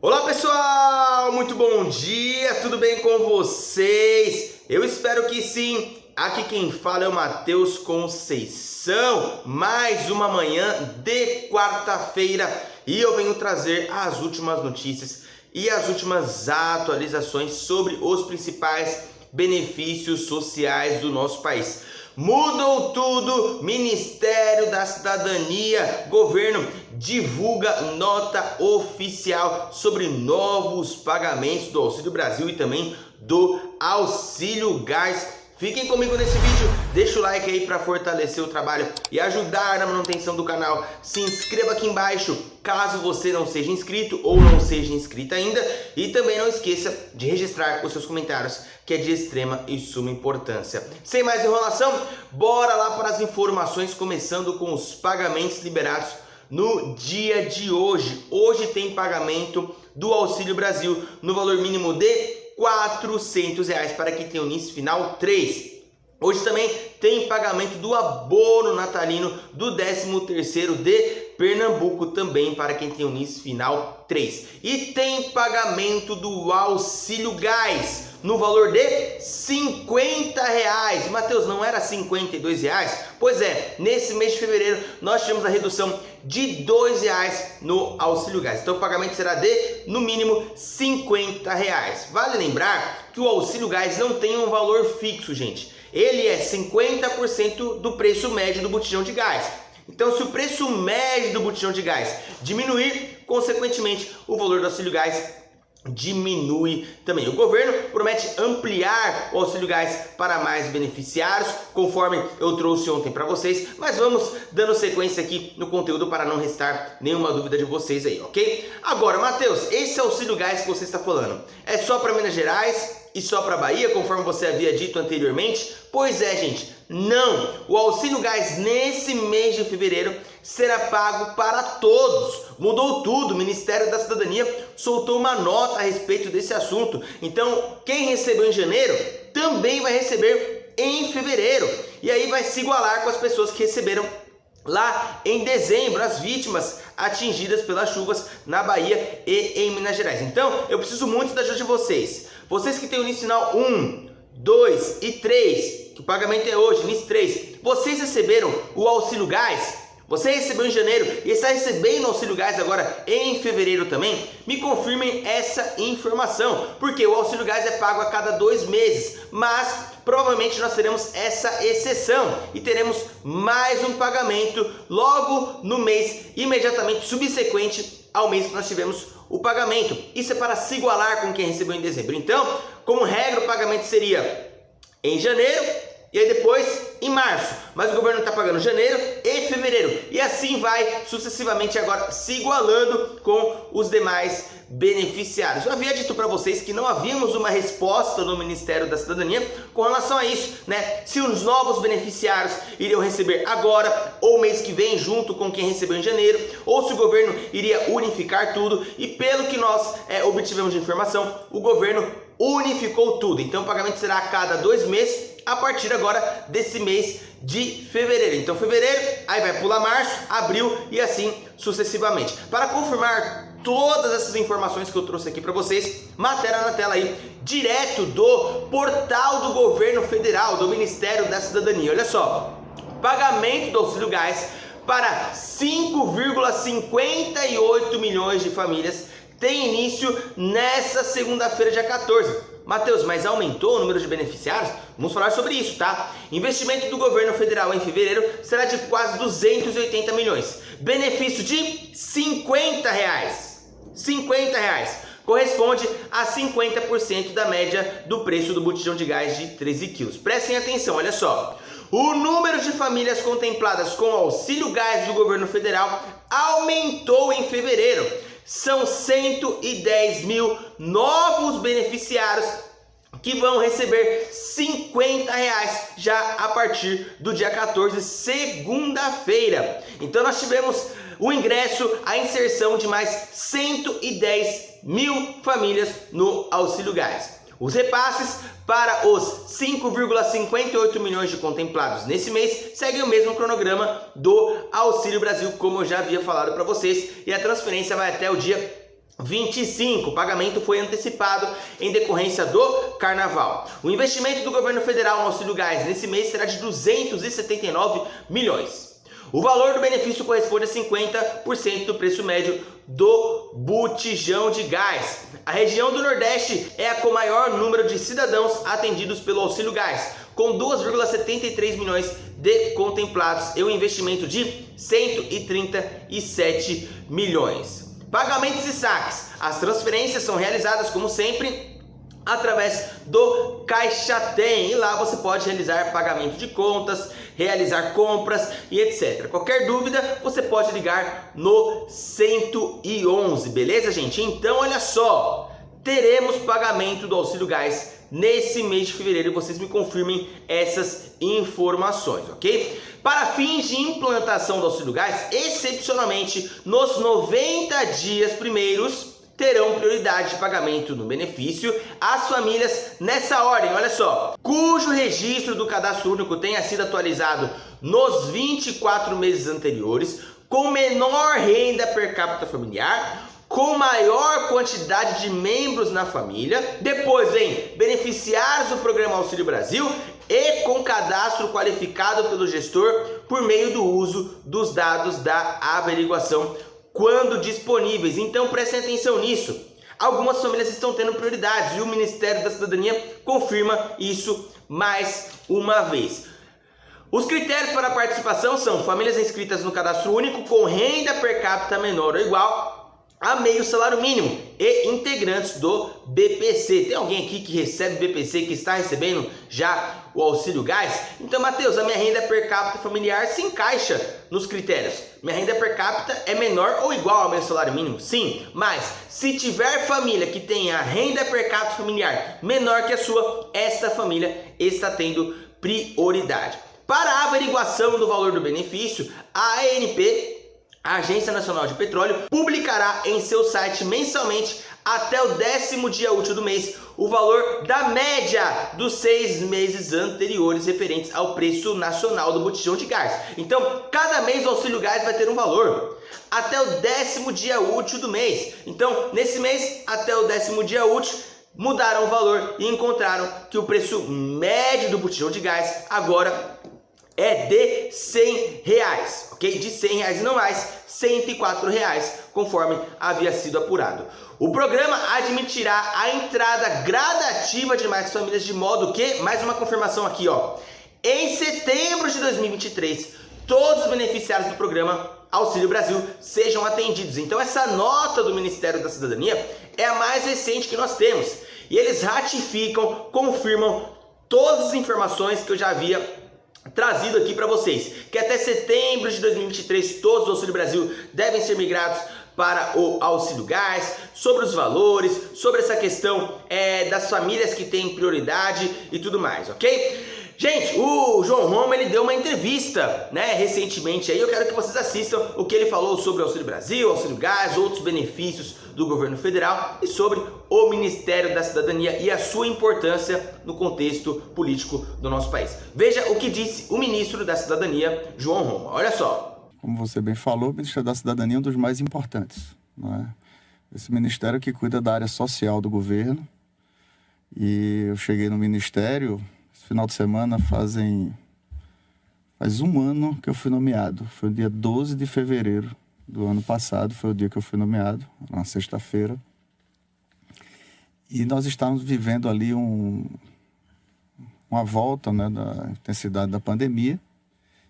Olá pessoal, muito bom dia, tudo bem com vocês? Eu espero que sim. Aqui quem fala é o Matheus Conceição, mais uma manhã de quarta-feira e eu venho trazer as últimas notícias e as últimas atualizações sobre os principais benefícios sociais do nosso país. Mudou tudo, Ministério da Cidadania, governo divulga nota oficial sobre novos pagamentos do Auxílio Brasil e também do Auxílio Gás. Fiquem comigo nesse vídeo, deixa o like aí para fortalecer o trabalho e ajudar na manutenção do canal. Se inscreva aqui embaixo caso você não seja inscrito ou não seja inscrita ainda. E também não esqueça de registrar os seus comentários, que é de extrema e suma importância. Sem mais enrolação, bora lá para as informações, começando com os pagamentos liberados no dia de hoje. Hoje tem pagamento do Auxílio Brasil no valor mínimo de R$400 para quem tem o NIS final 3. Hoje também tem pagamento do abono natalino do 13º de Pernambuco também para quem tem o NIS final 3. E tem pagamento do Auxílio Gás no valor de R$50. Matheus, não era R$52? Pois é, nesse mês de fevereiro nós tivemos a redução de R$2 no Auxílio Gás. Então o pagamento será de, no mínimo, R$50. Vale lembrar que o Auxílio Gás não tem um valor fixo, gente. Ele é 50% do preço médio do botijão de gás. Então, se o preço médio do botijão de gás diminuir, consequentemente, o valor do Auxílio Gás diminui também. O governo promete ampliar o Auxílio Gás para mais beneficiários, conforme eu trouxe ontem para vocês, mas vamos dando sequência aqui no conteúdo para não restar nenhuma dúvida de vocês aí, ok? Agora, Matheus, esse Auxílio Gás que você está falando, é só para Minas Gerais e só para Bahia, conforme você havia dito anteriormente? Pois é, gente, não! O Auxílio Gás nesse mês de fevereiro será pago para todos. Mudou tudo, o Ministério da Cidadania soltou uma nota a respeito desse assunto. Então, quem recebeu em janeiro também vai receber em fevereiro. E aí vai se igualar com as pessoas que receberam lá em dezembro, as vítimas atingidas pelas chuvas na Bahia e em Minas Gerais. Então, eu preciso muito da ajuda de vocês. Vocês que têm o NIS final 1, 2 e 3, que o pagamento é hoje, NIS 3, vocês receberam o Auxílio Gás? Você recebeu em janeiro e está recebendo o Auxílio Gás agora em fevereiro também? Me confirmem essa informação, porque o Auxílio Gás é pago a cada 2 meses, mas provavelmente nós teremos essa exceção e teremos mais um pagamento logo no mês imediatamente subsequente ao mês que nós tivemos o pagamento. Isso é para se igualar com quem recebeu em dezembro. Então, como regra, o pagamento seria em janeiro e aí depois em março, mas o governo está pagando janeiro e fevereiro, e assim vai sucessivamente agora se igualando com os demais beneficiários. Eu havia dito para vocês que não havíamos uma resposta no Ministério da Cidadania com relação a isso, né? Se os novos beneficiários iriam receber agora ou mês que vem junto com quem recebeu em janeiro, ou se o governo iria unificar tudo, e pelo que nós obtivemos de informação, o governo unificou tudo. Então o pagamento será a cada 2 meses, a partir agora desse mês de fevereiro. Então fevereiro, aí vai pular março, abril e assim sucessivamente. Para confirmar todas essas informações que eu trouxe aqui para vocês, matéria na tela aí, direto do portal do governo federal, do Ministério da Cidadania. Olha só, pagamento do Auxílio Gás para 5,58 milhões de famílias tem início nessa segunda-feira, dia 14. Matheus, mas aumentou o número de beneficiários? Vamos falar sobre isso, tá? Investimento do governo federal em fevereiro será de quase 280 milhões. Benefício de R$50. R$50. Corresponde a 50% da média do preço do botijão de gás de 13 quilos. Prestem atenção, olha só. O número de famílias contempladas com o Auxílio Gás do governo federal aumentou em fevereiro. São 110 mil novos beneficiários que vão receber R$50 já a partir do dia 14, segunda-feira. Então nós tivemos o ingresso, a inserção de mais 110 mil famílias no Auxílio Gás. Os repasses para os 5,58 milhões de contemplados nesse mês seguem o mesmo cronograma do Auxílio Brasil, como eu já havia falado para vocês, e a transferência vai até o dia 25, o pagamento foi antecipado em decorrência do carnaval. O investimento do governo federal no auxílio gás nesse mês será de 279 milhões. O valor do benefício corresponde a 50% do preço médio do botijão de gás. A região do Nordeste é a com maior número de cidadãos atendidos pelo auxílio gás, com 2,73 milhões de contemplados e um investimento de 137 milhões. Pagamentos e saques. As transferências são realizadas, como sempre, através do Caixa Tem. E lá você pode realizar pagamento de contas, realizar compras e etc. Qualquer dúvida, você pode ligar no 111, beleza, gente? Então, olha só, teremos pagamento do auxílio gás nesse mês de fevereiro. Vocês me confirmem essas informações, ok? Para fins de implantação do auxílio gás, excepcionalmente, nos 90 dias primeiros, terão prioridade de pagamento no benefício as famílias nessa ordem, olha só, cujo registro do cadastro único tenha sido atualizado nos 24 meses anteriores, com menor renda per capita familiar, com maior quantidade de membros na família. Depois vem beneficiários do programa Auxílio Brasil e com cadastro qualificado pelo gestor por meio do uso dos dados da averiguação quando disponíveis. Então prestem atenção nisso. Algumas famílias estão tendo prioridades e o Ministério da Cidadania confirma isso mais uma vez. Os critérios para a participação são famílias inscritas no cadastro único com renda per capita menor ou igual a meio salário mínimo e integrantes do BPC. Tem alguém aqui que recebe BPC, que está recebendo já o auxílio gás? Então, Matheus, a minha renda per capita familiar se encaixa nos critérios. Minha renda per capita é menor ou igual ao meu salário mínimo? Sim, mas se tiver família que tenha renda per capita familiar menor que a sua, esta família está tendo prioridade. Para a averiguação do valor do benefício, a ANP, a Agência Nacional de Petróleo, publicará em seu site mensalmente até o 10º dia útil do mês o valor da média dos 6 meses anteriores referentes ao preço nacional do botijão de gás. Então, cada mês o auxílio gás vai ter um valor até o 10º dia útil do mês. Então, nesse mês, até o 10º dia útil, mudaram o valor e encontraram que o preço médio do botijão de gás agora é de R$100, ok? De R$100 e não mais R$104, conforme havia sido apurado. O programa admitirá a entrada gradativa de mais famílias, de modo que, mais uma confirmação aqui, ó, em setembro de 2023, todos os beneficiários do programa Auxílio Brasil sejam atendidos. Então essa nota do Ministério da Cidadania é a mais recente que nós temos. E eles ratificam, confirmam todas as informações que eu já havia trazido aqui para vocês, que até setembro de 2023 todos os Auxílio Brasil devem ser migrados para o auxílio gás, sobre os valores, sobre essa questão das famílias que têm prioridade e tudo mais, ok? Gente, o João Roma, ele deu uma entrevista, né, recentemente aí. Eu quero que vocês assistam o que ele falou sobre o Auxílio Brasil, Auxílio Gás, outros benefícios do governo federal e sobre o Ministério da Cidadania e a sua importância no contexto político do nosso país. Veja o que disse o ministro da Cidadania, João Roma. Olha só. Como você bem falou, o Ministério da Cidadania é um dos mais importantes, não é? Esse ministério que cuida da área social do governo. E eu cheguei no ministério esse final de semana, faz um ano que eu fui nomeado. Foi no dia 12 de fevereiro do ano passado, foi o dia que eu fui nomeado, na sexta-feira. E nós estávamos vivendo ali uma volta, né, da intensidade da pandemia.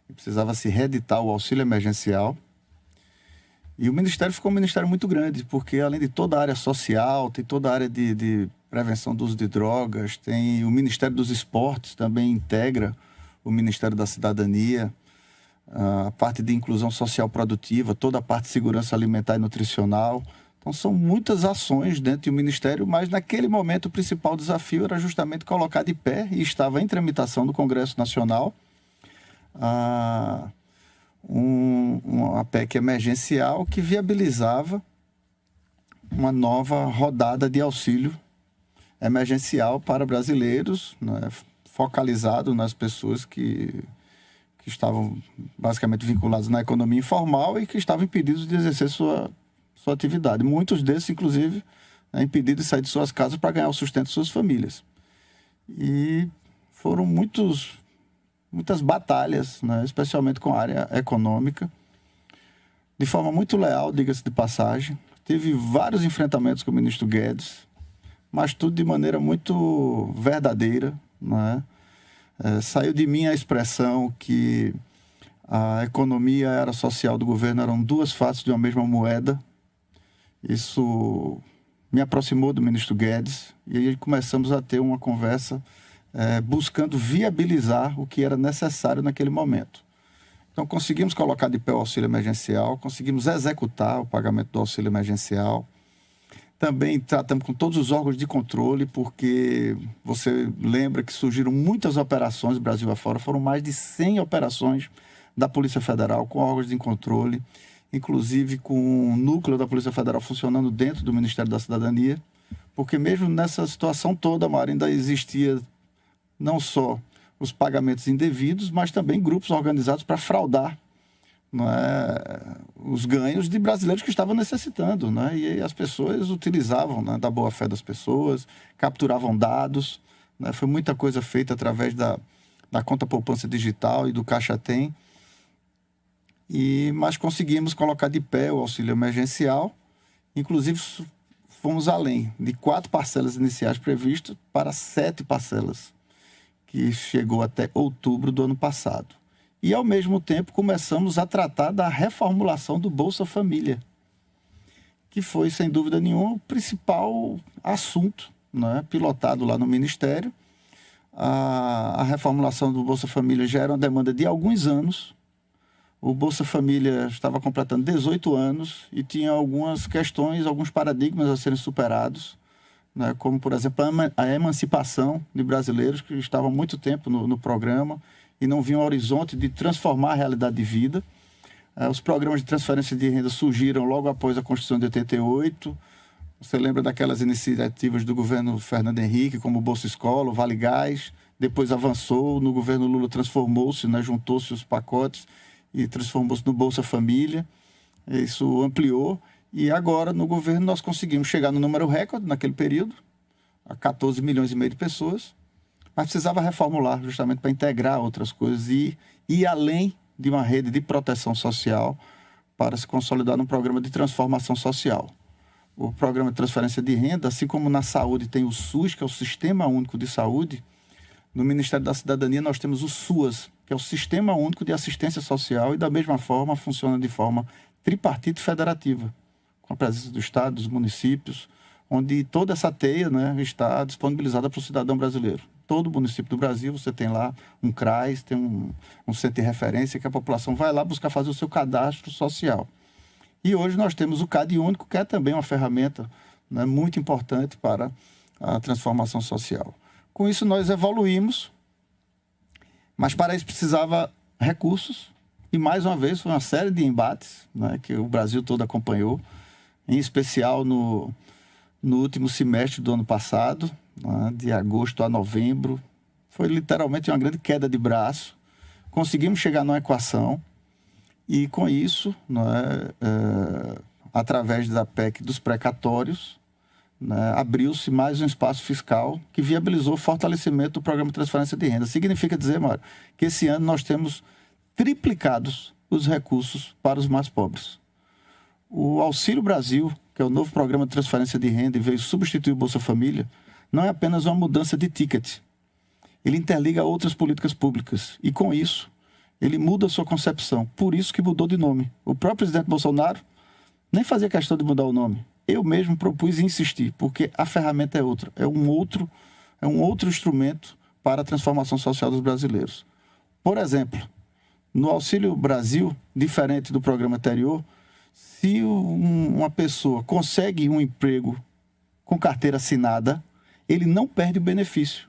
E precisava se reeditar o auxílio emergencial. E o ministério ficou um ministério muito grande, porque além de toda a área social, tem toda a área de prevenção do uso de drogas, tem o Ministério dos Esportes, também integra o Ministério da Cidadania, a parte de inclusão social produtiva, toda a parte de segurança alimentar e nutricional. Então são muitas ações dentro do Ministério, mas naquele momento o principal desafio era justamente colocar de pé, e estava em tramitação do Congresso Nacional, uma PEC emergencial que viabilizava uma nova rodada de auxílio emergencial para brasileiros, né, focalizado nas pessoas que estavam basicamente vinculadas na economia informal e que estavam impedidos de exercer sua atividade. Muitos desses, inclusive, impedidos de sair de suas casas para ganhar o sustento de suas famílias. E foram muitas batalhas, né, especialmente com a área econômica, de forma muito leal, diga-se de passagem. Teve vários enfrentamentos com o ministro Guedes, mas tudo de maneira muito verdadeira, né? Saiu de mim a expressão que a economia e a área social do governo eram duas faces de uma mesma moeda. Isso me aproximou do ministro Guedes e aí começamos a ter uma conversa buscando viabilizar o que era necessário naquele momento. Então, conseguimos colocar de pé o auxílio emergencial, conseguimos executar o pagamento do auxílio emergencial. Também tratamos com todos os órgãos de controle, porque você lembra que surgiram muitas operações Brasil afora, foram mais de 100 operações da Polícia Federal com órgãos de controle, inclusive com o núcleo da Polícia Federal funcionando dentro do Ministério da Cidadania, porque mesmo nessa situação toda, Mário, ainda existia não só os pagamentos indevidos, mas também grupos organizados para fraudar, não é, os ganhos de brasileiros que estavam necessitando, né? E as pessoas utilizavam, né, da boa-fé das pessoas, capturavam dados, né? Foi muita coisa feita através da conta poupança digital e do Caixa Tem, mas conseguimos colocar de pé o auxílio emergencial, inclusive fomos além de 4 parcelas iniciais previstas para 7 parcelas, que chegou até outubro do ano passado. E, ao mesmo tempo, começamos a tratar da reformulação do Bolsa Família, que foi, sem dúvida nenhuma, o principal assunto, né, pilotado lá no Ministério. A reformulação do Bolsa Família já era uma demanda de alguns anos. O Bolsa Família estava completando 18 anos e tinha algumas questões, alguns paradigmas a serem superados, né, como, por exemplo, a emancipação de brasileiros que estavam há muito tempo no programa e não viam um horizonte de transformar a realidade de vida. Os programas de transferência de renda surgiram logo após a Constituição de 88. Você lembra daquelas iniciativas do governo Fernando Henrique, como o Bolsa Escola, o Vale Gás. Depois avançou, no governo Lula transformou-se, né, juntou-se os pacotes e transformou-se no Bolsa Família. Isso ampliou. E agora, no governo, nós conseguimos chegar no número recorde, naquele período, a 14 milhões e meio de pessoas, mas precisava reformular justamente para integrar outras coisas e ir além de uma rede de proteção social para se consolidar num programa de transformação social. O programa de transferência de renda, assim como na saúde tem o SUS, que é o Sistema Único de Saúde, no Ministério da Cidadania nós temos o SUAS, que é o Sistema Único de Assistência Social, e da mesma forma funciona de forma tripartite federativa, com a presença do Estado, dos municípios, onde toda essa teia, né, está disponibilizada para o cidadão brasileiro. Todo município do Brasil, você tem lá um CRAS, tem um centro de referência que a população vai lá buscar fazer o seu cadastro social. E hoje nós temos o CAD Único, que é também uma ferramenta, né, muito importante para a transformação social. Com isso nós evoluímos, mas para isso precisava recursos, e mais uma vez foi uma série de embates, né, que o Brasil todo acompanhou, em especial no último semestre do ano passado, né, de agosto a novembro. Foi literalmente uma grande queda de braço. Conseguimos chegar numa equação e, com isso, né, através da PEC dos precatórios, né, abriu-se mais um espaço fiscal que viabilizou o fortalecimento do programa de transferência de renda. Significa dizer, Mário, que esse ano nós temos triplicados os recursos para os mais pobres. O Auxílio Brasil, que é o novo programa de transferência de renda e veio substituir o Bolsa Família, não é apenas uma mudança de ticket. Ele interliga a outras políticas públicas e, com isso, ele muda a sua concepção. Por isso que mudou de nome. O próprio presidente Bolsonaro nem fazia questão de mudar o nome. Eu mesmo propus e insisti, porque a ferramenta é outra. É um outro instrumento para a transformação social dos brasileiros. Por exemplo, no Auxílio Brasil, diferente do programa anterior, se uma pessoa consegue um emprego com carteira assinada, ele não perde o benefício.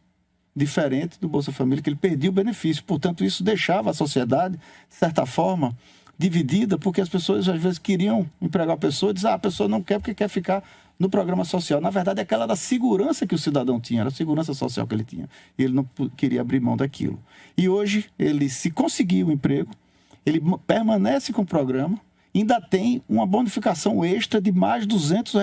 Diferente do Bolsa Família, que ele perdia o benefício. Portanto, isso deixava a sociedade, de certa forma, dividida, porque as pessoas, às vezes, queriam empregar a pessoa e diziam, a pessoa não quer porque quer ficar no programa social. Na verdade, aquela era a segurança que o cidadão tinha, era a segurança social que ele tinha. E ele não queria abrir mão daquilo. E hoje, ele, se conseguir o emprego, ele permanece com o programa ainda tem uma bonificação extra de mais de R$ 200.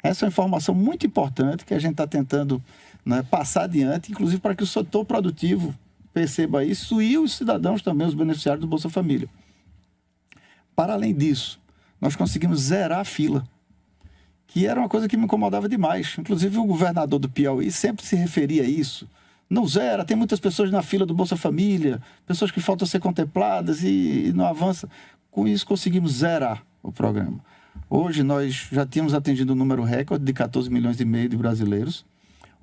Essa é uma informação muito importante que a gente está tentando, né, passar adiante, inclusive para que o setor produtivo perceba isso e os cidadãos também, os beneficiários do Bolsa Família. Para além disso, nós conseguimos zerar a fila, que era uma coisa que me incomodava demais. Inclusive o governador do Piauí sempre se referia a isso. Não zera, tem muitas pessoas na fila do Bolsa Família, pessoas que faltam ser contempladas e não avança. Com isso conseguimos zerar o programa. Hoje nós já tínhamos atingido um número recorde de 14 milhões e meio de brasileiros.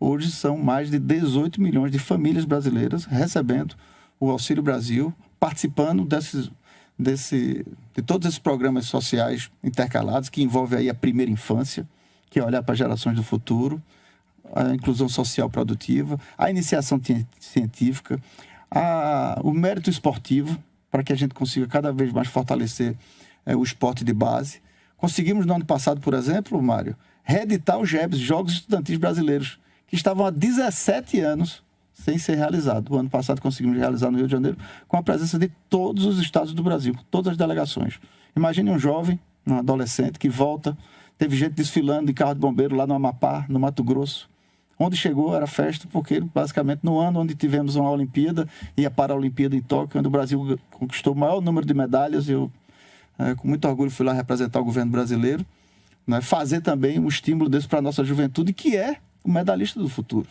Hoje são mais de 18 milhões de famílias brasileiras recebendo o Auxílio Brasil, participando de todos esses programas sociais intercalados, que envolvem aí a primeira infância, que é olhar para gerações do futuro, a inclusão social produtiva, a iniciação científica, o mérito esportivo, para que a gente consiga cada vez mais fortalecer o esporte de base. Conseguimos no ano passado, por exemplo, Mário, reeditar os JEBs, Jogos Estudantis Brasileiros, que estavam há 17 anos sem ser realizado. O ano passado conseguimos realizar no Rio de Janeiro com a presença de todos os estados do Brasil, todas as delegações. Imagine um jovem, um adolescente que volta, teve gente desfilando de carro de bombeiro lá no Amapá, no Mato Grosso. Onde chegou era festa, porque basicamente no ano onde tivemos uma Olimpíada e a Paralimpíada em Tóquio, onde o Brasil conquistou o maior número de medalhas, eu com muito orgulho fui lá representar o governo brasileiro, né, fazer também um estímulo desse para a nossa juventude, que é o medalhista do futuro.